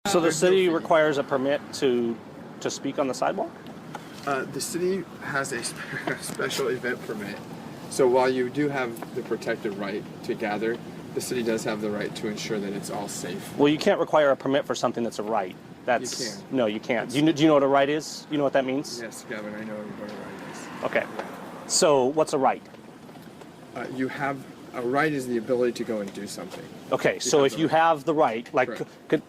So the city requires a permit to speak on the sidewalk? The city has a special event permit. So while you do have the protected right to gather, the city does have the right to ensure that it's all safe. Well, you can't require a permit for something that's a right. That's, you can. No, you can't. Do you know what a right is? You know what that means? Yes, Gavin, I know what a right is. Okay. So what's a right? You have a right is the ability to go and do something. Okay, so if you have the right, like,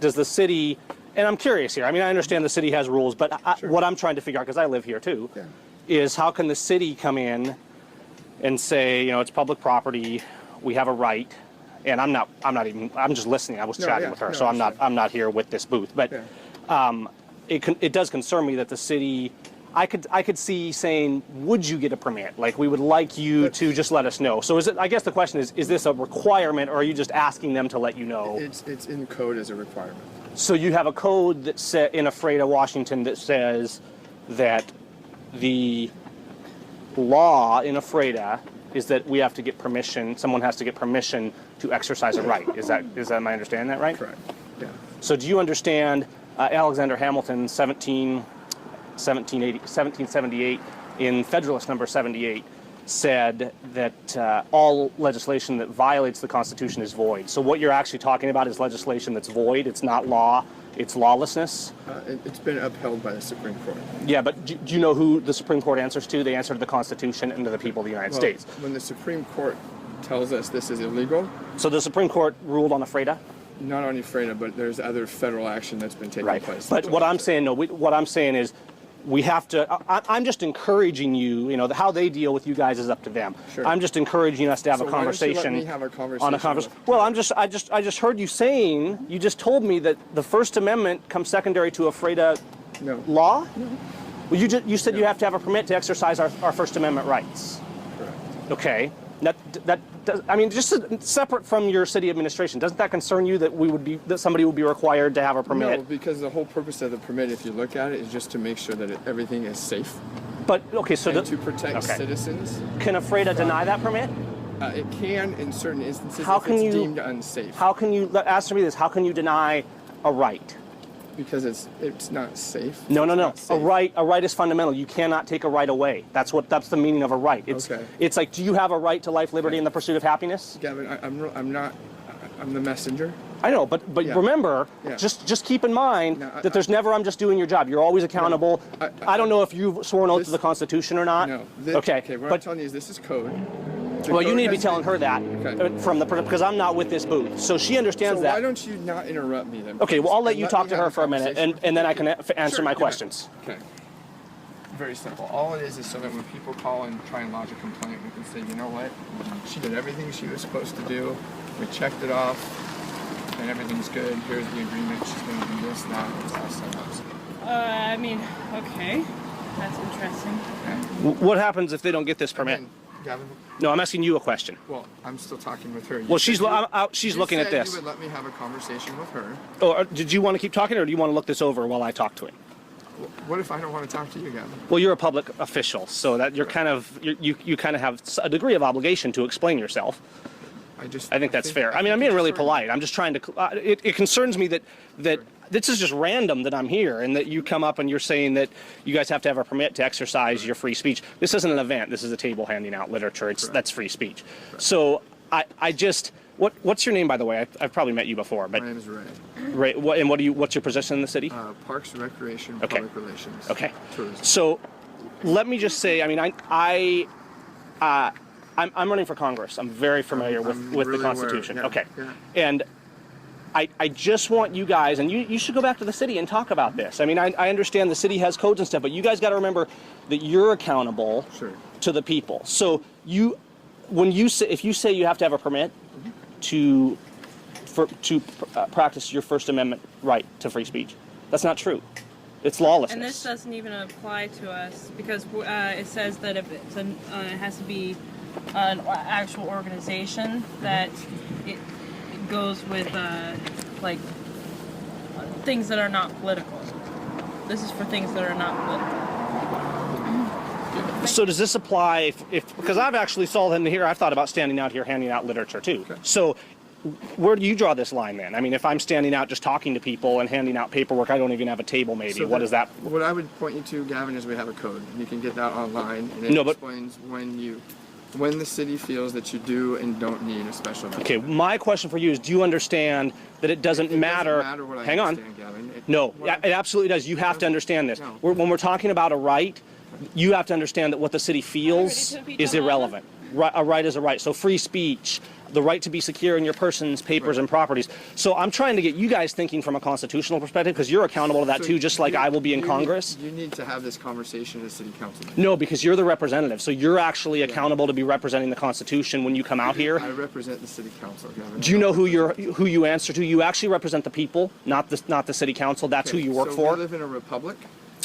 does the city, and I'm curious here, I mean, I understand the city has rules, but what I'm trying to figure out, because I live here too, is how can the city come in and say, you know, it's public property, we have a right, and I'm just listening, I was chatting with her, so I'm not here with this booth, but it does concern me that the city, I could see saying, would you get a permit? Like, we would like you to just let us know. So I guess the question is this a requirement, or are you just asking them to let you know? It's in code as a requirement. So you have a code that in Ephrata, Washington, that says that the law in Ephrata is that we have to get permission, someone has to get permission to exercise a right. Is that am I understanding that right? Correct, yeah. So do you understand Alexander Hamilton, 1778, in Federalist number 78, said that all legislation that violates the Constitution is void. So what you're actually talking about is legislation that's void. It's not law. It's lawlessness. It's been upheld by the Supreme Court. Yeah, but do you know who the Supreme Court answers to? They answer to the Constitution and to the people of the United States. When the Supreme Court tells us this is illegal. So the Supreme Court ruled on Ephrata? Not on Ephrata, but there's other federal action that's been taking place. But what I'm saying, what I'm saying is, we have to. I'm just encouraging you. You know, how they deal with you guys is up to them. Sure. I'm just encouraging us to have a conversation. Why don't you let me have a conversation on a conversation? Well, I just heard you saying. You just told me that the First Amendment comes secondary to Ephrata law. No. Well, you said you have to have a permit to exercise our First Amendment rights. Correct. Okay. I mean, just separate from your city administration, doesn't that concern you that somebody would be required to have a permit? No, because the whole purpose of the permit, if you look at it, is just to make sure that everything is safe. But okay, so to protect citizens. Can Ephrata deny that permit? It can in certain instances if it's deemed unsafe. How can you answer me this? How can you deny a right? Because it's not safe. No. A right is fundamental. You cannot take a right away. That's the meaning of a right. It's like, do you have a right to life, liberty, and the pursuit of happiness? Gavin, I'm the messenger. I know, but remember, just keep in mind that there's never I'm just doing your job. You're always accountable. I don't know if you've sworn oath to the Constitution or not. No. Okay. What I'm telling you is this is code. Well, you need to be telling her that because I'm not with this booth, so she understands that. Why don't you not interrupt me then? Okay, well, I'll let you talk to her for a minute, and then I can answer my questions. Okay. Very simple. All it is so that when people call and try and lodge a complaint, we can say, you know what, she did everything she was supposed to do. We checked it off, and everything's good. Here's the agreement. She's going to do this, that, and all set up. I mean, okay, that's interesting. Okay. What happens if they don't get this permit? Gavin? No, I'm asking you a question. Well, I'm still talking with her. Well, she's looking at this. You would let me have a conversation with her. Oh, did you want to keep talking, or do you want to look this over while I talk to him? What if I don't want to talk to you, Gavin? Well, you're a public official, so that you kind of have a degree of obligation to explain yourself. I think that's fair. I mean, I'm being really polite. I'm just trying to. It concerns me that this is just random that I'm here, and that you come up and you're saying that you guys have to have a permit to exercise your free speech. This isn't an event. This is a table handing out literature. That's free speech. So I just. What's your name, by the way? I've probably met you before, but my name is Ray. Ray, what's your position in the city? Parks, Recreation, Public Relations. Okay. Tourism. So, let me just say, I mean, I'm running for Congress. I'm very familiar with really the Constitution. Aware. Okay. Yeah. And I just want you guys, and you should go back to the city and talk about this. I mean, I understand the city has codes and stuff, but you guys got to remember that you're accountable to the people. So if you say you have to have a permit to practice your First Amendment right to free speech, that's not true. It's lawlessness. And this doesn't even apply to us because it says that if it has to be an actual organization that it goes with like things that are not political. This is for things that are not political. So does this apply if because I've actually saw them here, I've thought about standing out here handing out literature too. Okay. So where do you draw this line then? I mean, if I'm standing out just talking to people and handing out paperwork, I don't even have a table maybe. So what is that? What I would point you to, Gavin, is we have a code. You can get that online, and it explains when the city feels that you do and don't need a special event. Okay, my question for you is, do you understand that it doesn't matter? Doesn't matter what I Hang on. understand, Gavin. No, it absolutely does. You have to understand this. No. When we're talking about a right, you have to understand that what the city feels is irrelevant. A right is a right. So free speech, the right to be secure in your person's papers and properties. So I'm trying to get you guys thinking from a constitutional perspective, because you're accountable to that too, just like I will be in Congress. You need to have this conversation as city council. No, because you're the representative. So you're actually accountable to be representing the Constitution when you come out here. I represent the city council, Gavin. Do you know who you answer to? You actually represent the people, not the city council. That's who you work for. We live in a republic.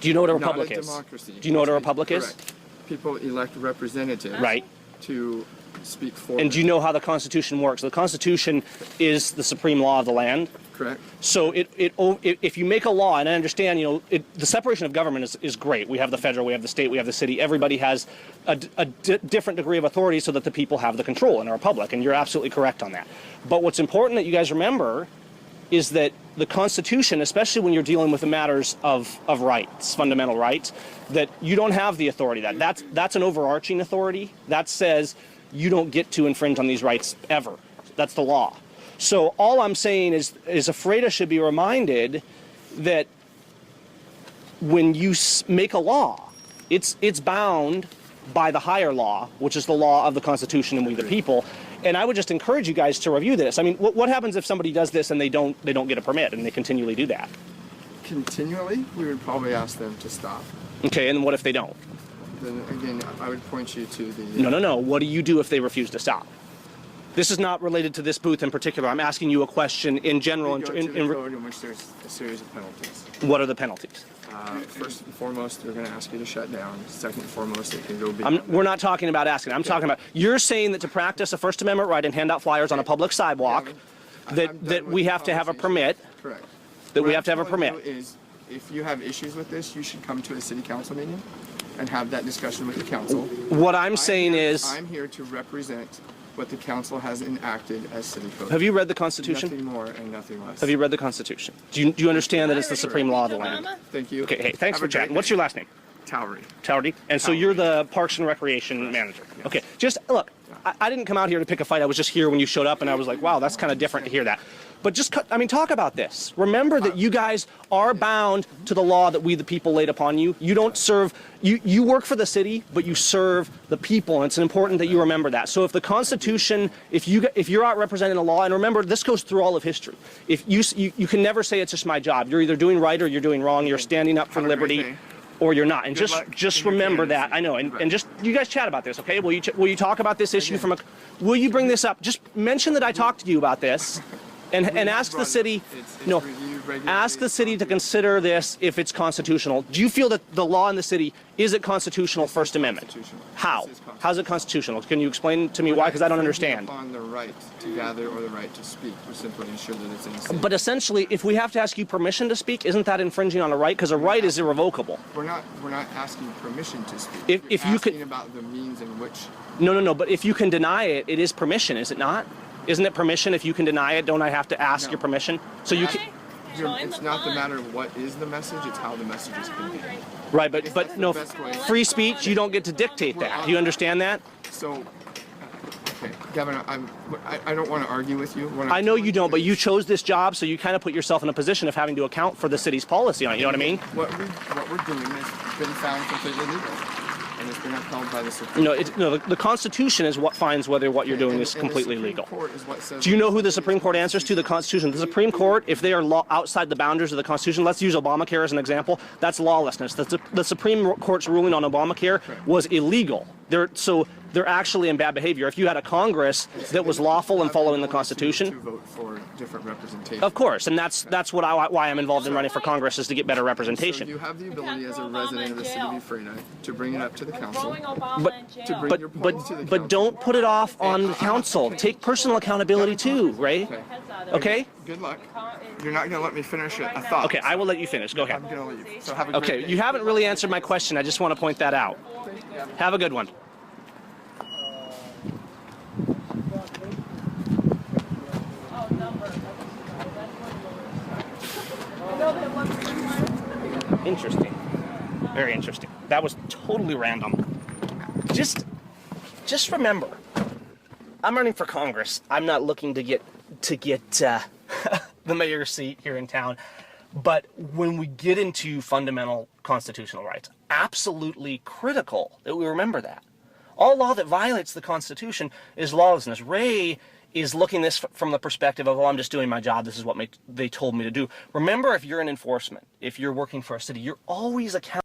Do you know what a republic not a is? Democracy. Do you know what a republic is? Correct. People elect representatives. Right. To speak for. And do you know how the Constitution works? The Constitution is the supreme law of the land. Correct. So if you make a law, and I understand, the separation of government is great. We have the federal, we have the state, we have the city. Everybody has a different degree of authority so that the people have the control in a republic, and you're absolutely correct on that. But what's important that you guys remember is that the Constitution, especially when you're dealing with the matters of rights, fundamental rights, that you don't have the authority. That's an overarching authority. That says you don't get to infringe on these rights ever. That's the law. So all I'm saying is Ephrata should be reminded that when you make a law, it's bound by the higher law, which is the law of the Constitution and we the people. And I would just encourage you guys to review this. I mean, what happens if somebody does this and they don't get a permit and they continually do that? Continually, we would probably ask them to stop. Okay, and what if they don't? Then again, I would point you to the. No. What do you do if they refuse to stop? This is not related to this booth in particular. I'm asking you a question in general. We go to the code in which there's a series of penalties. What are the penalties? First and foremost, they're going to ask you to shut down. Second and foremost, it can go beyond. We're not talking about asking. I'm talking about, you're saying that to practice a First Amendment right and hand out flyers on a public sidewalk, that we have to have a permit. Correct. That we have to have a permit. Is if you have issues with this, you should come to a city council meeting and have that discussion with the council. What I'm saying is, I'm here to represent what the council has enacted as city code. Have you read the Constitution? Nothing more and nothing less. Have you read the Constitution? Do you understand that it's the supreme law of the land? Thank you. Okay, hey, thanks Have for a great chatting. day. What's your last name? Towery. Towery. And so you're the Parks and Recreation manager. Yes. Okay, just look, I didn't come out here to pick a fight. I was just here when you showed up, and I was like, wow, that's kind of different to hear that. But just, talk about this. Remember that you guys are bound to the law that we, the people, laid upon you. You don't serve, you work for the city, but you serve the people, and it's important that you remember that. So if the Constitution, if you're out representing the law, and remember, this goes through all of history. If you can never say it's just my job. You're either doing right or you're doing wrong. You're standing up for liberty, or you're not. And just remember that. I know. And just, you guys chat about this, okay? Will you talk about this issue will you bring this up? Just mention that I talked to you about this. And ask the city, ask the city to consider this if it's constitutional. Do you feel that the law in the city, is it constitutional, First Amendment? How? How's it constitutional? Can you explain to me why? Because I don't understand. On the right to gather or the right to speak, we simply ensure that it's in the city. But essentially, if we have to ask you permission to speak, isn't that infringing on a right? Because a right is irrevocable. We're not asking permission to speak. If We're you could, asking about the means in which. No. But if you can deny it, it is permission, is it not? Isn't it permission? If you can deny it, don't I have to ask your permission? So you can. It's not the matter of what is the message; it's how the message is conveyed. Right, but no, free speech. You don't get to dictate that. Do you understand that? So, okay, Gavin, I don't want to argue with you. I know you don't, but you chose this job, so you kind of put yourself in a position of having to account for the city's policy on it. You know what I mean? What we're doing has been found completely legal. And it's been upheld by the Supreme Court. No, the Constitution is what finds whether what you're doing is completely legal. Do you know who the Supreme Court answers to? The Constitution. The Supreme Court, if they are outside the boundaries of the Constitution, let's use Obamacare as an example, that's lawlessness. The Supreme Court's ruling on Obamacare was illegal. They're actually in bad behavior. If you had a Congress that was lawful and following the Constitution, to vote for different representation. Of course, and that's why I'm involved in running for Congress, is to get better representation. So you have the ability as a resident of the city of Ephrata to bring it up to the council. But don't put it off on the council. Take personal accountability too, Ray. Okay? Good luck. You're not going to let me finish a thought. Okay, I will let you finish. Go ahead. I'm going to leave. So have a great day. You haven't really answered my question. I just want to point that out. Have a good one. Interesting. Very interesting. That was totally random. Just remember, I'm running for Congress. I'm not looking to get the mayor's seat here in town. But when we get into fundamental constitutional rights, absolutely critical that we remember that. All law that violates the Constitution is lawlessness. Ray is looking this from the perspective of, oh, I'm just doing my job. This is what they told me to do. Remember, if you're in enforcement, if you're working for a city, you're always accountable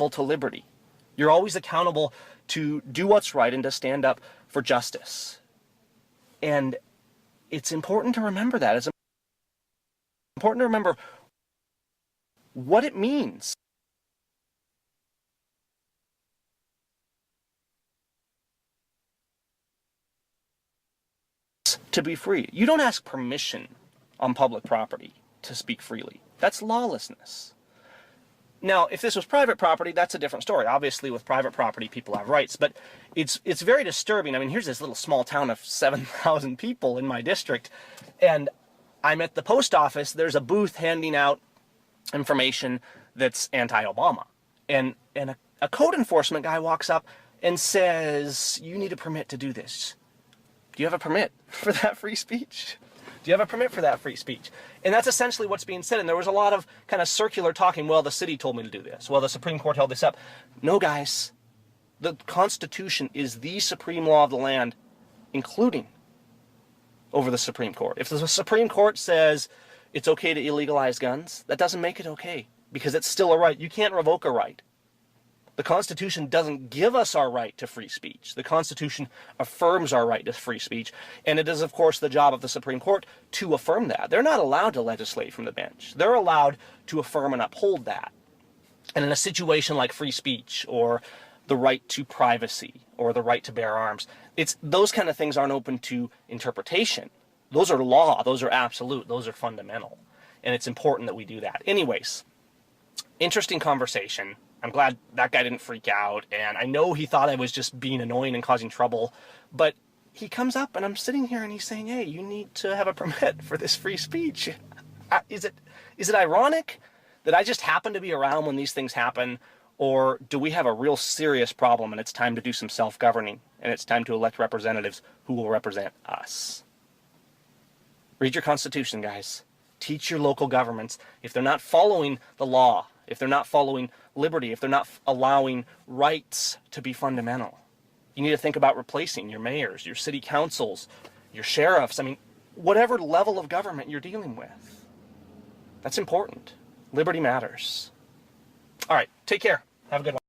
to liberty. You're always accountable to do what's right and to stand up for justice. And it's important to remember that. It's important to remember what it means to be free. You don't ask permission on public property to speak freely. That's lawlessness. Now, if this was private property, that's a different story. Obviously, with private property, people have rights, but it's very disturbing. I mean, here's this little small town of 7,000 people in my district, and I'm at the post office. There's a booth handing out information that's anti-Obama, and a code enforcement guy walks up and says, "You need a permit to do this. Do you have a permit for that free speech? Do you have a permit for that free speech?" And that's essentially what's being said. And there was a lot of kind of circular talking. Well, the city told me to do this. Well, the Supreme Court held this up. No, guys. The Constitution is the supreme law of the land, including over the Supreme Court. If the Supreme Court says it's okay to illegalize guns, that doesn't make it okay, because it's still a right. You can't revoke a right. The Constitution doesn't give us our right to free speech. The Constitution affirms our right to free speech, and it is, of course, the job of the Supreme Court to affirm that. They're not allowed to legislate from the bench. They're allowed to affirm and uphold that. And in a situation like free speech or the right to privacy or the right to bear arms, those kind of things aren't open to interpretation. Those are law. Those are absolute. Those are fundamental. And it's important that we do that. Anyways, interesting conversation. I'm glad that guy didn't freak out, and I know he thought I was just being annoying and causing trouble, but he comes up and I'm sitting here and he's saying, hey, you need to have a permit for this free speech. Is it ironic that I just happen to be around when these things happen, or do we have a real serious problem and it's time to do some self-governing and it's time to elect representatives who will represent us? Read your Constitution, guys. Teach your local governments. If they're not following the law, if they're not following liberty, if they're not allowing rights to be fundamental, you need to think about replacing your mayors, your city councils, your sheriffs. I mean, whatever level of government you're dealing with. That's important. Liberty matters. All right, take care. Have a good one.